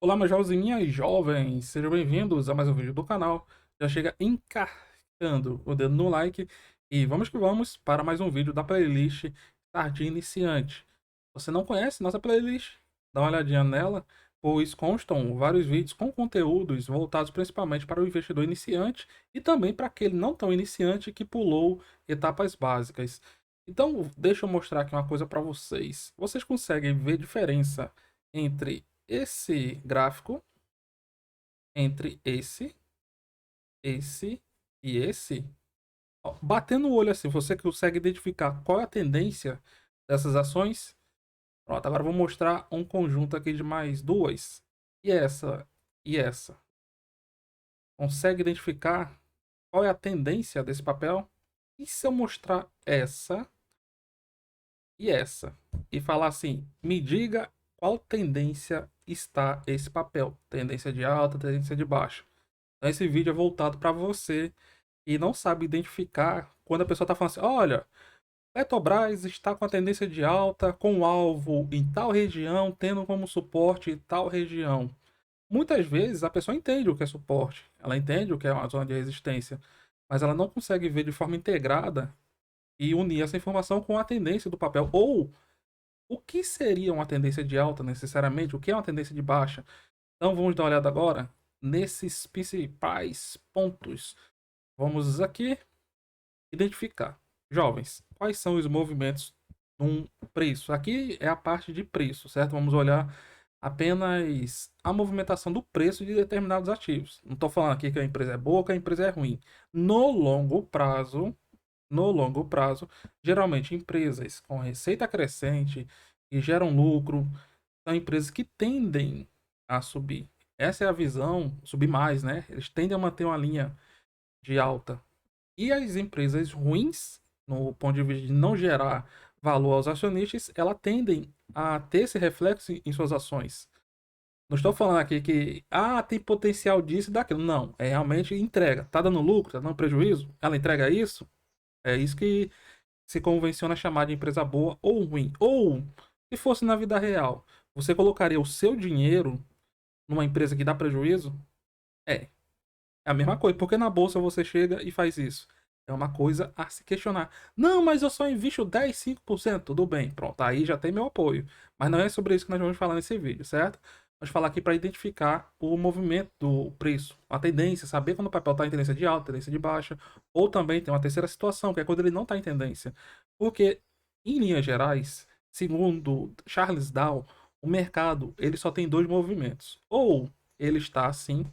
Olá, meus jovens e minhas jovens, sejam bem-vindos a mais um vídeo do canal. Já chega encarcando o dedo no like e vamos que vamos para mais um vídeo da playlist Sardinha Iniciante. Você não conhece nossa playlist? Dá uma olhadinha nela, pois constam vários vídeos com conteúdos voltados principalmente para o investidor iniciante e também para aquele não tão iniciante que pulou etapas básicas. Então, deixa eu mostrar aqui uma coisa para vocês. Vocês conseguem ver diferença entre esse gráfico, entre esse e esse? Ó, batendo o olho assim, você consegue identificar qual é a tendência dessas ações? Pronto, agora eu vou mostrar um conjunto aqui de mais duas. E essa e essa. Consegue identificar qual é a tendência desse papel? E se eu mostrar essa e essa? E falar assim, me diga qual tendência está esse papel. Tendência de alta, tendência de baixa. Então esse vídeo é voltado para você que não sabe identificar quando a pessoa está falando assim, olha, Petrobras está com a tendência de alta, com o alvo em tal região, tendo como suporte tal região. Muitas vezes a pessoa entende o que é suporte, ela entende o que é uma zona de resistência, mas ela não consegue ver de forma integrada e unir essa informação com a tendência do papel. Ou o que seria uma tendência de alta necessariamente, o que é uma tendência de baixa. Então vamos dar uma olhada agora nesses principais pontos. Vamos aqui identificar. Jovens, quais são os movimentos de um preço? Aqui é a parte de preço, certo? Vamos olhar apenas a movimentação do preço de determinados ativos. Não estou falando aqui que a empresa é boa ou que a empresa é ruim. No longo prazo, geralmente empresas com receita crescente que geram lucro são empresas que tendem a subir. Essa é a visão, subir mais, né? Eles tendem a manter uma linha de alta. E as empresas ruins, no ponto de vista de não gerar valor aos acionistas, elas tendem a ter esse reflexo em suas ações. Não estou falando aqui que tem potencial disso e daquilo. Não, é realmente entrega. Tá dando lucro, tá dando prejuízo? Ela entrega isso? É isso que se convenciona chamar de empresa boa ou ruim. Ou, se fosse na vida real, você colocaria o seu dinheiro numa empresa que dá prejuízo? É, é a mesma coisa, porque na bolsa você chega e faz isso. É uma coisa a se questionar. Não, mas eu só invisto 10, 5%. Tudo bem, pronto, aí já tem meu apoio. Mas não é sobre isso que nós vamos falar nesse vídeo, certo? Vamos falar aqui para identificar o movimento do preço, a tendência, saber quando o papel está em tendência de alta, tendência de baixa, ou também tem uma terceira situação, que é quando ele não está em tendência. Porque, em linhas gerais, segundo Charles Dow, o mercado ele só tem dois movimentos. Ou ele está assim,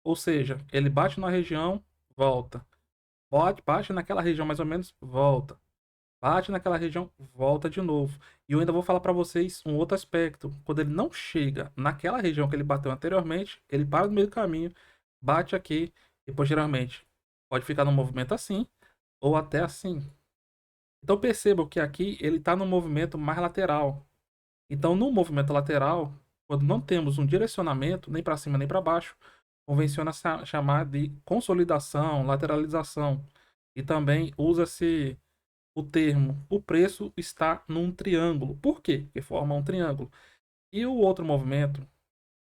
ou seja, ele bate na região, volta. Bate naquela região mais ou menos, volta. Bate naquela região, volta de novo. E eu ainda vou falar para vocês um outro aspecto. Quando ele não chega naquela região que ele bateu anteriormente, ele para no meio do caminho, bate aqui e posteriormente pode ficar no movimento assim ou até assim. Então percebam que aqui ele está no movimento mais lateral. Então no movimento lateral, quando não temos um direcionamento nem para cima nem para baixo, convenciona chamar de consolidação, lateralização. E também usa-se o termo, o preço está num triângulo. Por quê? Porque forma um triângulo. E o outro movimento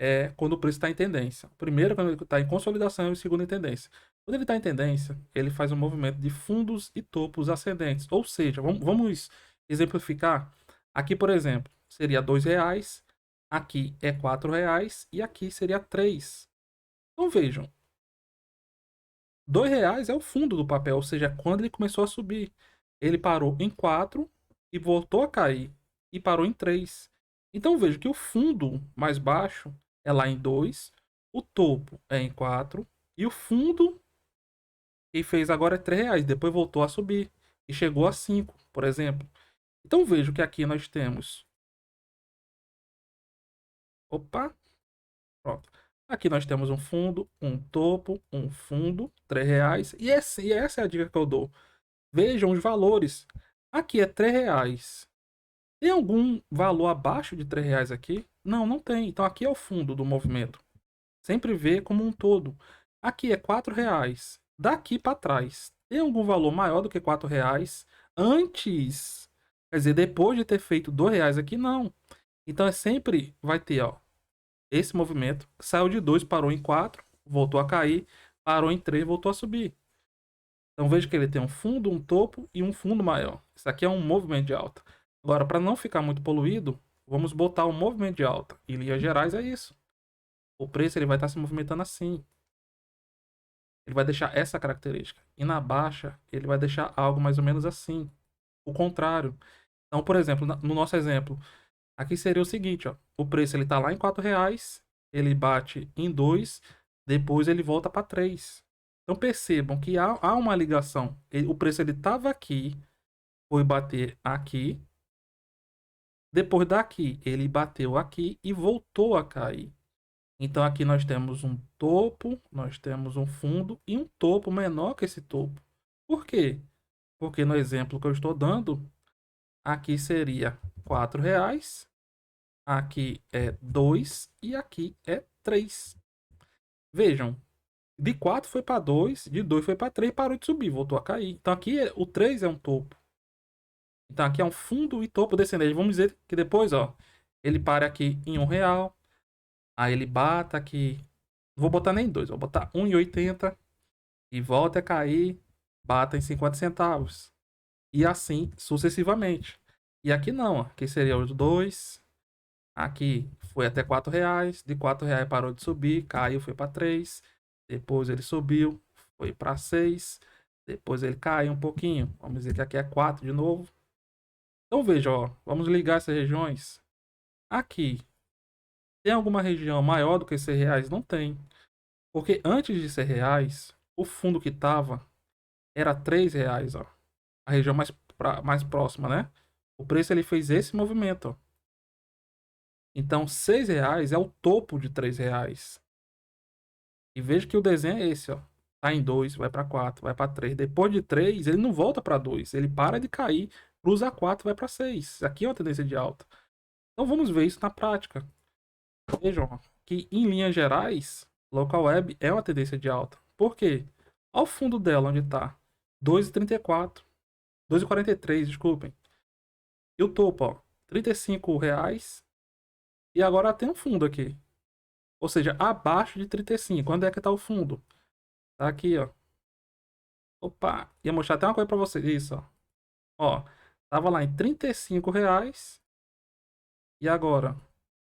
é quando o preço está em tendência. O primeiro, quando ele está em consolidação, e o segundo em tendência. Quando ele está em tendência, ele faz um movimento de fundos e topos ascendentes. Ou seja, vamos exemplificar. Aqui, por exemplo, seria R$ 2, aqui é R$ 4 e aqui seria 3. Então vejam, R$ 2 é o fundo do papel, ou seja, quando ele começou a subir. Ele parou em 4 e voltou a cair. E parou em 3. Então veja que o fundo mais baixo é lá em 2, o topo é em 4 e o fundo que fez agora é R$ 3. Depois voltou a subir e chegou a 5, por exemplo. Então vejo que aqui nós temos. Opa, pronto. Aqui nós temos um fundo, um topo, um fundo, R$ 3. E essa é a dica que eu dou. Vejam os valores. Aqui é R$ 3. Tem algum valor abaixo de R$ 3 aqui? Não, não tem. Então aqui é o fundo do movimento. Sempre vê como um todo. Aqui é R$ 4. Daqui para trás, tem algum valor maior do que R$ 4 antes? Quer dizer, depois de ter feito R$ 2 aqui, não. Então sempre vai ter, ó, esse movimento. Saiu de 2, parou em 4, voltou a cair, parou em 3, voltou a subir. Então veja que ele tem um fundo, um topo e um fundo maior. Isso aqui é um movimento de alta. Agora, para não ficar muito poluído, vamos botar um movimento de alta. Em linhas gerais é isso. O preço ele vai estar se movimentando assim. Ele vai deixar essa característica. E na baixa, ele vai deixar algo mais ou menos assim. O contrário. Então, por exemplo, no nosso exemplo, aqui seria o seguinte, ó. O preço ele está lá em R$ 4, ele bate em 2, depois ele volta para 3. Então percebam que há uma ligação. O preço ele estava aqui, foi bater aqui, depois daqui ele bateu aqui e voltou a cair. Então aqui nós temos um topo, nós temos um fundo e um topo menor que esse topo. Por quê? Porque no exemplo que eu estou dando, aqui seria R$ 4, aqui é 2 e aqui é 3. Vejam, de 4 foi para 2, de 2 foi para 3, parou de subir, voltou a cair. Então aqui o 3 é um topo. Então aqui é um fundo e topo descendente. Vamos dizer que depois, ó, ele para aqui em R$ 1, aí ele bata aqui, não vou botar nem 2, vou botar 1,80 e volta a cair, bata em 50 centavos. E assim sucessivamente. E aqui não, ó, aqui seria os 2, aqui foi até R$ 4, de R$ 4 parou de subir, caiu, foi para 3, depois ele subiu, foi para 6, depois ele caiu um pouquinho, vamos dizer que aqui é 4 de novo. Então veja, ó, vamos ligar essas regiões. Aqui, tem alguma região maior do que R$ 6? Não tem. Porque antes de R$ 6, o fundo que tava era R$ 3, ó. A região mais próxima, né? O preço ele fez esse movimento, ó. Então, R$ 6 é o topo de R$ 3. E veja que o desenho é esse, ó. Tá em 2, vai para 4, vai para 3. Depois de 3, ele não volta para 2. Ele para de cair, cruza 4, vai para 6. Aqui é uma tendência de alta. Então, vamos ver isso na prática. Vejam que, em linhas gerais, local web é uma tendência de alta. Por quê? Ao fundo dela, onde está? 2,34. 2,43, desculpem. E o topo, ó, R$ 35. E agora tem um fundo aqui. Ou seja, abaixo de 35. Onde é que está o fundo? Tá aqui, ó. Opa, ia mostrar até uma coisa para vocês. Isso, ó. Ó, tava lá em R$ 35. E agora,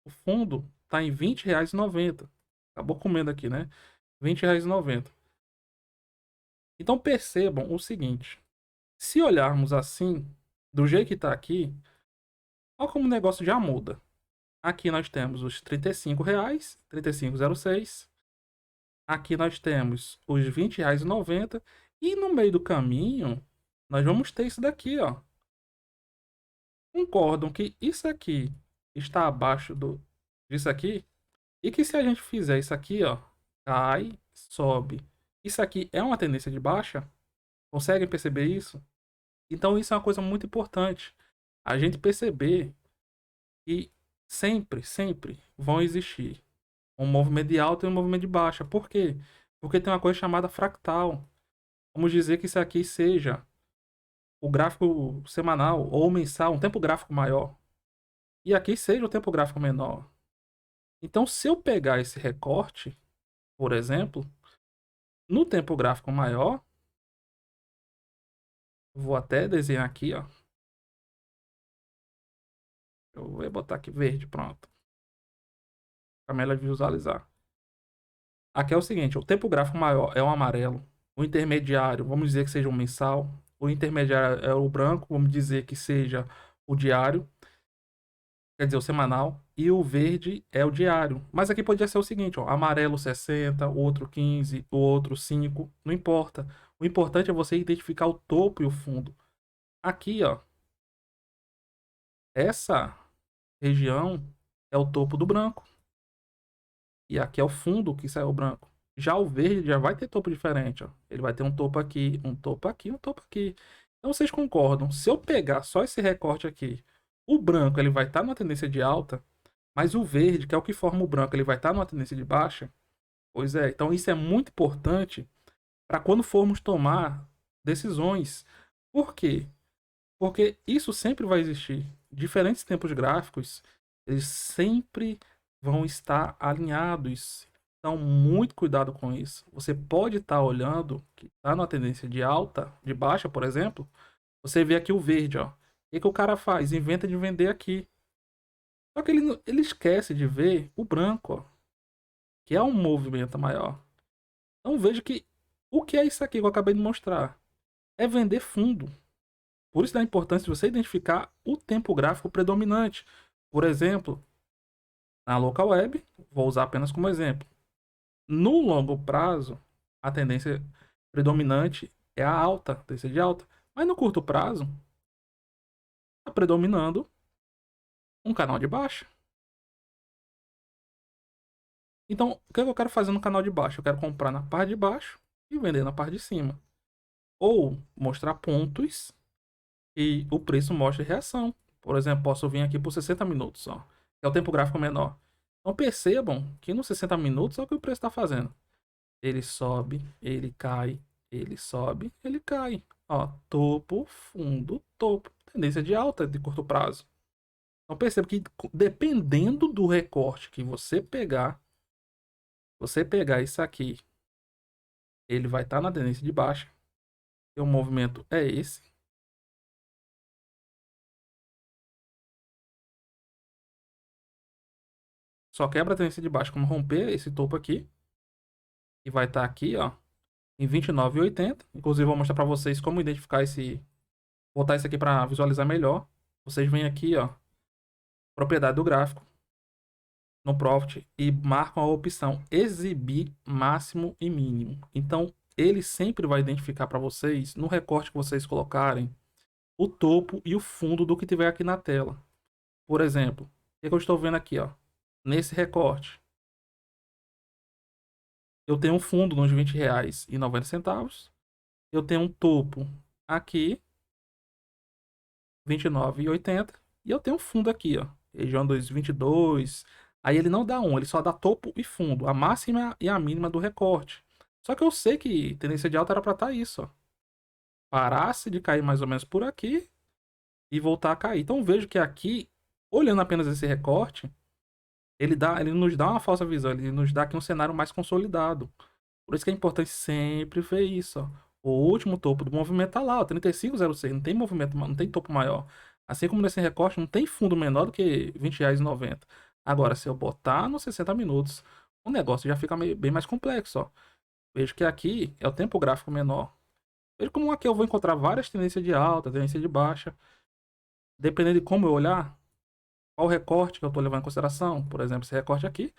o fundo tá em R$ 20,90. Acabou comendo aqui, né? R$ 20,90. Então percebam o seguinte: se olharmos assim, do jeito que está aqui, olha como o negócio já muda. Aqui nós temos os R$ 35, 35,06. Aqui nós temos os R$ 20,90. E no meio do caminho, nós vamos ter isso daqui, ó. Concordam que isso aqui está abaixo disso aqui? E que se a gente fizer isso aqui, ó, cai, sobe. Isso aqui é uma tendência de baixa? Conseguem perceber isso? Então isso é uma coisa muito importante. A gente perceber que sempre, sempre vão existir um movimento de alta e um movimento de baixa. Por quê? Porque tem uma coisa chamada fractal. Vamos dizer que isso aqui seja o gráfico semanal ou mensal, um tempo gráfico maior. E aqui seja o tempo gráfico menor. Então, se eu pegar esse recorte, por exemplo, no tempo gráfico maior, vou até desenhar aqui, ó. Eu vou botar aqui verde, pronto. Para melhor visualizar. Aqui é o seguinte, o tempo gráfico maior é o amarelo, o intermediário, vamos dizer que seja um mensal, o intermediário é o branco, vamos dizer que seja o diário, quer dizer, o semanal, e o verde é o diário. Mas aqui podia ser o seguinte, ó, amarelo 60, o outro 15, o outro 5, não importa. O importante é você identificar o topo e o fundo. Aqui, ó, essa região é o topo do branco. E aqui é o fundo que saiu branco. Já o verde já vai ter topo diferente, ó. Ele vai ter um topo aqui, um topo aqui, um topo aqui. Então vocês concordam? Se eu pegar só esse recorte aqui, o branco ele vai estar numa tendência de alta, mas o verde, que é o que forma o branco, ele vai estar numa tendência de baixa? Pois é, então isso é muito importante para quando formos tomar decisões. Por quê? Porque isso sempre vai existir. Diferentes tempos gráficos eles sempre vão estar alinhados. Então, muito cuidado com isso. Você pode estar olhando que está numa tendência de alta, de baixa, por exemplo. Você vê aqui o verde, ó. O que o cara faz? Inventa de vender aqui. Só que ele esquece de ver o branco, ó, que é um movimento maior. Então veja que o que é isso aqui que eu acabei de mostrar? É vender fundo. Por isso da importância de você identificar o tempo gráfico predominante. Por exemplo, na local web, vou usar apenas como exemplo. No longo prazo, a tendência predominante é a alta, tendência de alta. Mas no curto prazo, está predominando um canal de baixa. Então, o que eu quero fazer no canal de baixo? Eu quero comprar na parte de baixo e vender na parte de cima. Ou mostrar pontos e o preço mostra reação. Por exemplo, posso vir aqui por 60 minutos, ó, que é o tempo gráfico menor. Então percebam que nos 60 minutos é o que o preço está fazendo. Ele sobe, ele cai, ele sobe, ele cai. Ó, topo, fundo, topo. Tendência de alta de curto prazo. Então perceba que dependendo do recorte que você pegar isso aqui, ele vai estar na tendência de baixa. E o movimento é esse. Só quebra a tendência de baixa como romper esse topo aqui. E vai estar aqui, ó, em 29,80. Inclusive, vou mostrar para vocês como identificar esse. Botar isso aqui para visualizar melhor. Vocês vêm aqui, ó, propriedade do gráfico, no Profit, e marcam a opção exibir máximo e mínimo. Então, ele sempre vai identificar para vocês, no recorte que vocês colocarem, o topo e o fundo do que tiver aqui na tela. Por exemplo, o que eu estou vendo aqui, ó, nesse recorte. Eu tenho um fundo nos R$ 20,90. Eu tenho um topo aqui, 29,80. E eu tenho um fundo aqui, ó, região dos 22. Aí ele não dá um, ele só dá topo e fundo, a máxima e a mínima do recorte. Só que eu sei que tendência de alta era para estar isso, ó. Parasse de cair mais ou menos por aqui e voltar a cair. Então vejo que aqui, olhando apenas esse recorte, ele nos dá uma falsa visão, ele nos dá aqui um cenário mais consolidado. Por isso que é importante sempre ver isso, ó. O último topo do movimento tá lá, ó, 35,06. Não tem movimento, não tem topo maior. Assim como nesse recorte, não tem fundo menor do que R$ 20,90. Agora, se eu botar nos 60 minutos, o negócio já fica bem mais complexo, ó. Vejo que aqui é o tempo gráfico menor. Veja como aqui eu vou encontrar várias tendências de alta, tendência de baixa. Dependendo de como eu olhar, qual recorte que eu estou levando em consideração. Por exemplo, esse recorte aqui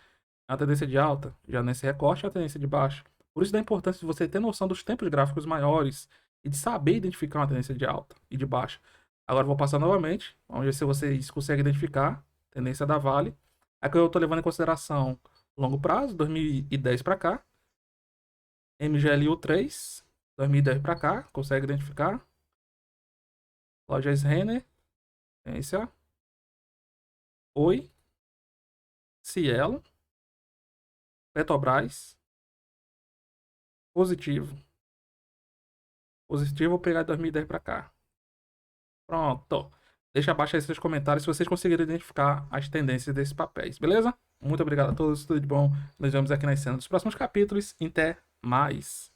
é a tendência de alta. Já nesse recorte é a tendência de baixa. Por isso da importância de você ter noção dos tempos gráficos maiores e de saber identificar uma tendência de alta e de baixa. Agora eu vou passar novamente. Vamos ver se vocês conseguem identificar a tendência da Vale. Aqui eu estou levando em consideração longo prazo, 2010 para cá. MGLU 3, 2010 para cá. Consegue identificar? Lojas Renner. Tendência. Oi. Cielo. Petrobras. Positivo. Positivo, vou pegar 2010 para cá. Pronto. Deixa abaixo aí seus comentários se vocês conseguirem identificar as tendências desses papéis, beleza? Muito obrigado a todos, tudo de bom. Nos vemos aqui nas cenas dos próximos capítulos. Até mais.